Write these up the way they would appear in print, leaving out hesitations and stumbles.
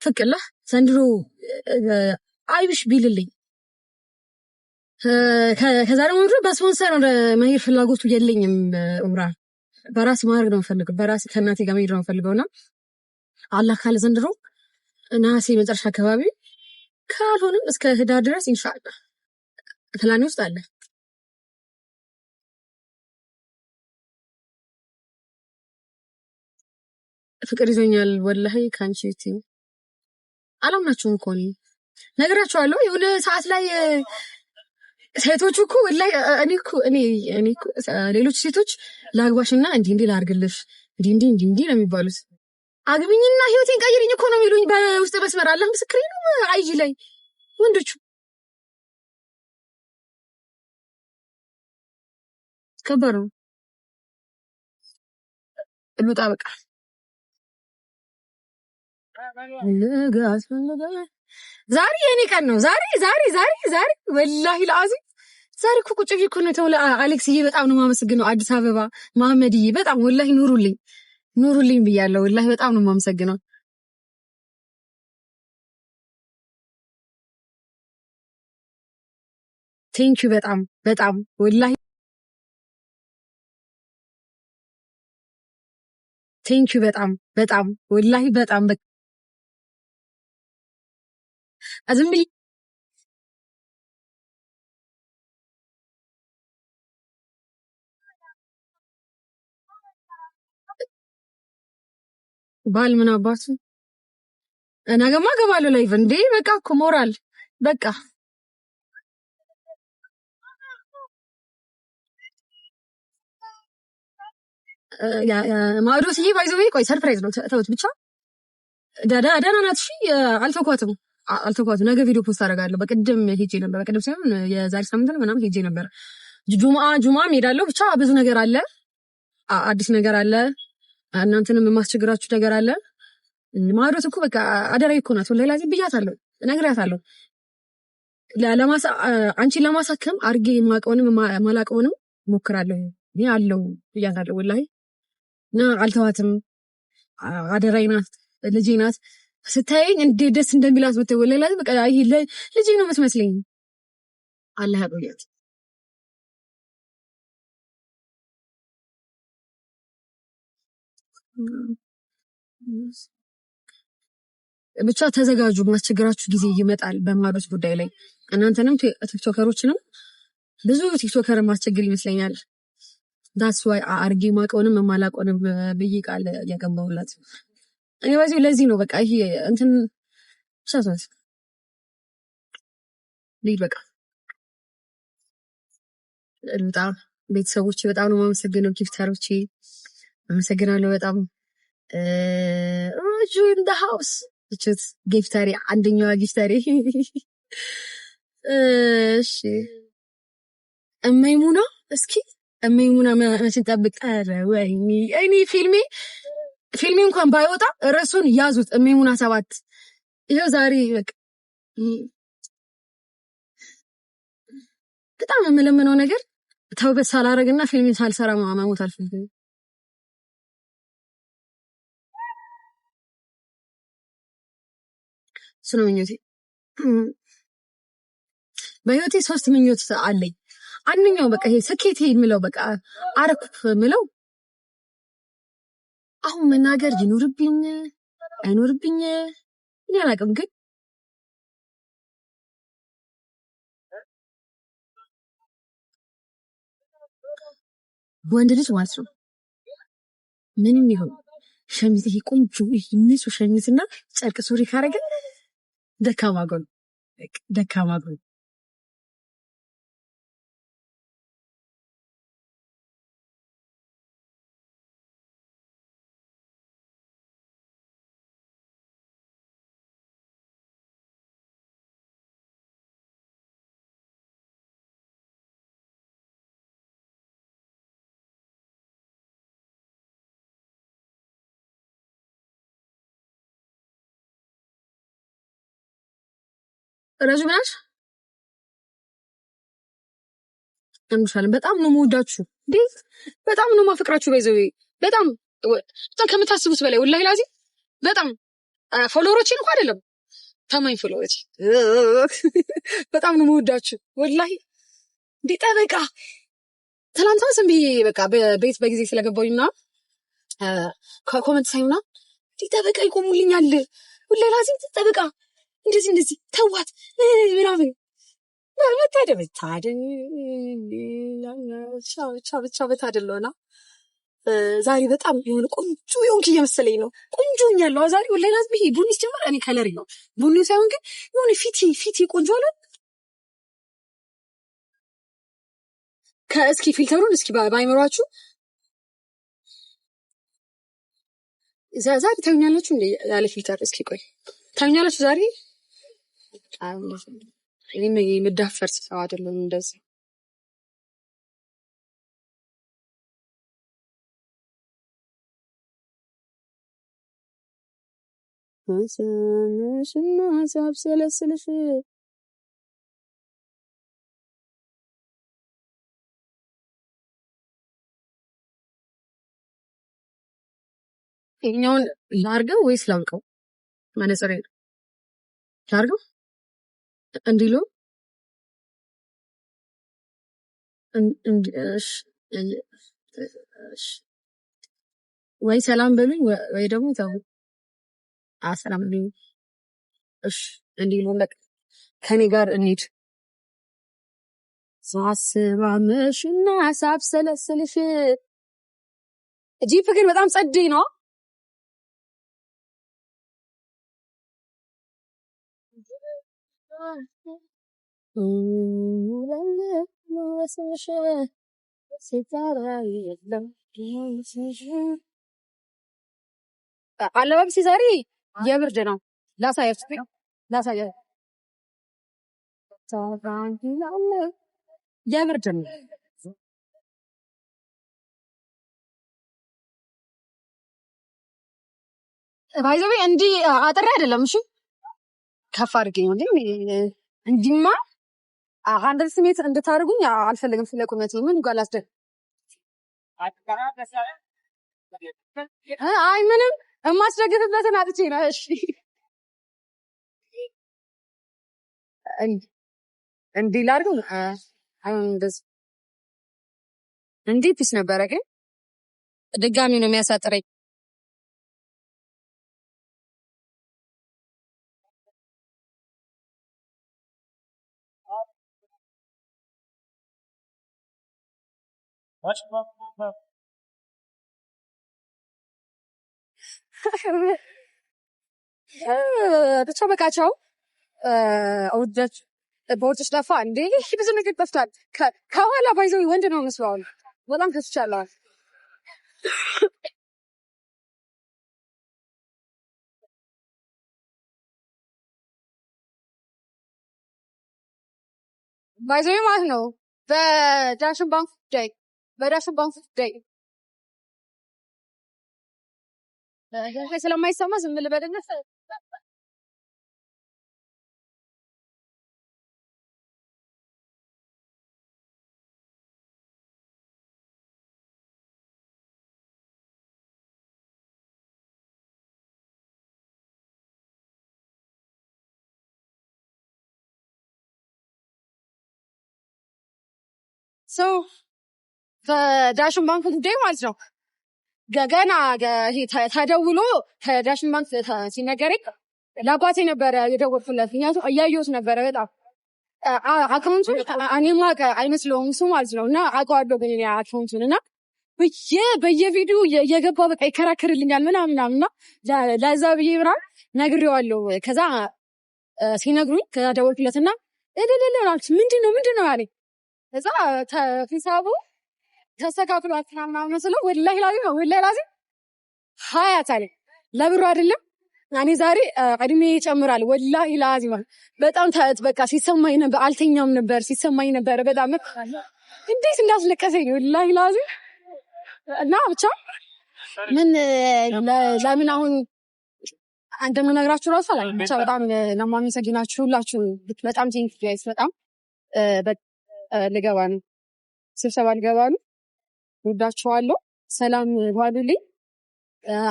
ፍቅላ ዘንድሮ አይብሽ ቢልልኝ ከዛሬ ወንድሮ በስፖንሰር መሄድ ፍላጎቱ የለኝም። ኡምራ በራስ ማድረግ ነው ፈልገው በራስ ከናቴ ጋር መሄድ ነው ፈልገውና አላህ ካለ ዘንድሮ ነሐሴ መጨረሻ አካባቢ ካልሆነም እስከ ህዳር ድረስ ኢንሻአላህ ፕላን ውስጥ አለ። ፍቅር ይዞኛል ወላሂ ካንቺ አላምናችሁም እኮ ነገራችኋለሁ። የሆነ ሰዓት ላይ ሴቶች እኮ ወላሂ እኔ እኮ ሌሎች ሴቶች ላግባሽና እንዲህ ላርግልሽ እንዲህ ነው የሚባሉት። አግቢኝና ህይወቴን ቀይሪኝ እኮ ነው የሚሉኝ በውስጥ መስመር። አላህ ምስክሬ ነው። አይጂ ላይ ወንዶቹ ከበሩ ልውጣ በቃ ዛሬ የኔ ቀን ነው። ዛሬ ወላሂ ለአዚም ዛሬ እኮ ቁጭ ብዬ እኮ ነው ተውላ አሌክስዬ በጣም ነው የማመሰግነው። አዲስ አበባ መሐመድዬ በጣም ወላሂ ኑሩልኝ ብያለሁ። ወላሂ በጣም ነው የማመሰግነው። ቴንኪው በጣም ወላሂ ቴንኪው በጣም ወላሂ በጣም ዝም ብዬ ባል ምን አባቱ ነገማ እገባለሁ ላይቭ እንዴ በቃ እኮ ሞራል በቃ ማዶስዬ ባይዘው ቆይ ሰርፕራይዝ ነው ተውት ብቻ ደህና ናት። እሺ አልተኳትም ነገ ቪዲዮ ፖስት አደርጋለሁ። በቅድም ሄጄ ነበር በቅድም ሳይሆን የዛሬ ሳምንት ነው ምናምን ሄጄ ነበር። ጁማም ሄዳለሁ። ብቻ ብዙ ነገር አለ፣ አዲስ ነገር አለ፣ እናንተንም የማስቸግራችሁ ነገር አለ። ማዶስ እኮ በቃ አደራይ እኮ ናት። ወላሂ ላዚም ብያታለሁ፣ ነግሬያታለሁ። አንቺን ለማሳከም አድርጌ የማውቀውንም የማላውቀውንም ሞክራለሁ አለው ብያታለሁ። ወላሂ እና አልተዋትም። አደራይ ናት፣ ልጄ ናት። ስታየኝ እንዴት ደስ እንደሚላት ብታይ ወላሂ ላዚም በቃ ይሄ ልጄ ነው የምትመስለኝ። አላህ ያቆያት። ብቻ ተዘጋጁ፣ ማስቸገራችሁ ጊዜ ይመጣል በማዶስ ጉዳይ ላይ። እናንተንም ቲክቶከሮችንም ብዙ ቲክቶከር ማስቸገር ይመስለኛል። ዳስ ዋይ አርጌ ማቀውንም ማላቀውንም ብዬ ቃል ያገባውላት እኔ በዚህ ለዚህ ነው በቃ ይሄ እንትን ሻሳስ ልጅ በቃ በጣም ቤተሰቦቼ በጣም ነው የማመሰግነው። ጊፍተሮቼ አመሰግናለሁ በጣም ጁ ኢን ዘ ሃውስ እቺት ጊፍተሪ አንደኛዋ ጊፍተሪ እሺ እመይሙና እስኪ እመይሙና መቼ ጠብቅ ወይኔ እኔ ፊልሜ እንኳን ባይወጣ ርዕሱን ያዙት እመይሙና 7 ይሄው ዛሬ በቃ በጣም የምለምነው ነገር ተውበት ሳላረግና ፊልሜን ሳልሰራ ማሞት አልፈልግም። እሱ ነው ምኞቴ። በህይወቴ 3 ምኞት አለኝ። አንደኛው በቃ ይሄ ስኬቴ የምለው በቃ አረኩት የምለው አሁን መናገር ይኖርብኝ አይኖርብኝ እኔ አላውቅም፣ ግን ወንድ ልጅ ማለት ነው ምንም ይሁን ሸሚዝ ይሄ ቆንጆ ይሄ ንጹህ ሸሚዝና ጨርቅ ሱሪ ካረገ ደካማ ጎን ረጅምናሽ እንሻለን። በጣም ነው የምወዳችሁ እንዴ፣ በጣም ነው የማፈቅራችሁ። በይዘው በጣም ከምታስቡት በላይ ወላሂ ላዚ በጣም ፎሎወሮችን እንኳን አይደለም ታማኝ ፎሎወሮች በጣም ነው የምወዳችሁ ወላሂ። እንዴ ጠበቃ ትናንትና ዝም ብዬ በቃ ቤት በጊዜ ስለገባሁኝና ኮመንት ሳይሆና እንዴ ጠበቃ ይቆሙልኛል ሁሌ ላዚም ጠበቃ እንደዚህ ተዋት ምናምን ብቻ በታደለውና ዛሬ በጣም የሆነ ቆንጆ የሆንክ እየመሰለኝ ነው። ቆንጆ ኛለሁ ዛሬ ወላሂ ላዝም ይሄ ቡኒ ሲጀምር እኔ ከለሪ ነው ቡኒ ሳይሆን ግን የሆነ ፊቲ ቆንጆ አለ። ከእስኪ ፊልተሩን እስኪ ባይመሯችሁ ዛሬ ታኛላችሁ እንዴ ያለ ፊልተር? እስኪ ቆይ ታኛላችሁ ዛሬ? እኔ የምዳፈር ሰው አይደለም እንደዚህ ስምሽና ሳብሰለስልሽ ይሄኛውን ላርገው ወይስ ላውልቀው? መነጽሬ ላርገው እንዲሉ ወይ ሰላም በሉኝ ወይ ደግሞ ተው ሰላም በሉኝ። እሺ እንዲሉ ለቅ ከኔ ጋር እንሂድ። ሳስባምሽና ሳብሰለስልሽ ጂፕ ግን በጣም ጸዴ ነው። አለባበሴ ዛሬ የብርድ ነው። ላሳያችሁ የብርድ ነው። ባይዘዌ እንዲህ አጥሬ አይደለም። እሺ ከፍ አድርጌ ነው እንዲማ አንደር ስሜት እንድታደርጉኝ አልፈልግም። ስለቁመቴ ምን ጋር ላስደ አይ ምንም የማስደግፍበትን አጥቼ ነው። እሺ እንዲህ ላድርገው። አሁን እንደዚህ እንዲህ ፒስ ነበረ ግን ድጋሚ ነው የሚያሳጥረኝ። ብቻ በቃቸው አውደች በውጭ ጠፋ እንዴ ብዙ ነገር ጠፍቷል። ከኋላ ባይዘው ወንድ ነው መስዋው በጣም ከስቻለሁ። ባይዘው ማለት ነው በዳሽን ባንክ ዳይ ስለማይሰማ ዝም ልበልና ሰው ከዳሽን ባንክ ጉዳይ ማለት ነው ገና ተደውሎ ከዳሽን ባንክ ሲነገረኝ ለአባቴ ነበረ የደወልኩለት። ምክንያቱም እያየሁት ነበረ በጣም አካውንቱን እኔማ አይመስለውም እሱ ማለት ነው እና አውቀዋለሁ ግን አካውንቱን እና በየቪዲዮ እየገባ በቃ ይከራከርልኛል ምናምን እና ለዛ ብዬ ምናምን ነግሬዋለሁ። ከዛ ሲነግሩኝ ከዛ ደወልኩለትና ምንድን ነው ያለኝ። ከዛ ሂሳቡ ተስተካክሏል ምናምን ስለው ወላሂ ላዚም ሀያት አለኝ። ለብሩ አይደለም እኔ ዛሬ እድሜ ይጨምራል ወላሂ ላዚም በጣም በቃ ሲሰማኝ ነበር። አልተኛም ነበር ሲሰማኝ ነበር በጣም እንዴት እንዳስለቀሰኝ ወላሂ ላዚም እና ብቻ ምን ለምን አሁን እንደምነግራችሁ ራሱ አላይ ብቻ በጣም ለማመሰግናችሁ ሁላችሁ በጣም ቴንክ ጋይስ በጣም ልገባ ነው ስብሰባ ልገባ ነው። ወዳችኋለሁ። ሰላም ዋሉልኝ።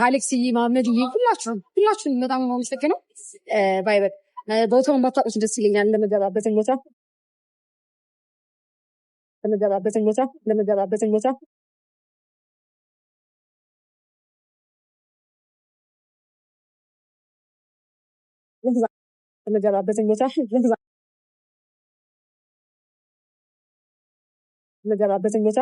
አሌክስ ማመድ ሁላችሁም በጣም ነው የምሰከነው። ባይ ባይ። ቦታውን ባታውቁት ደስ ይለኛል። ለመገባበትን ቦታ ለመገባበትን ቦታ ለመገባበትን ቦታ ለመገባበትን ቦታ ለመገባበትን ቦታ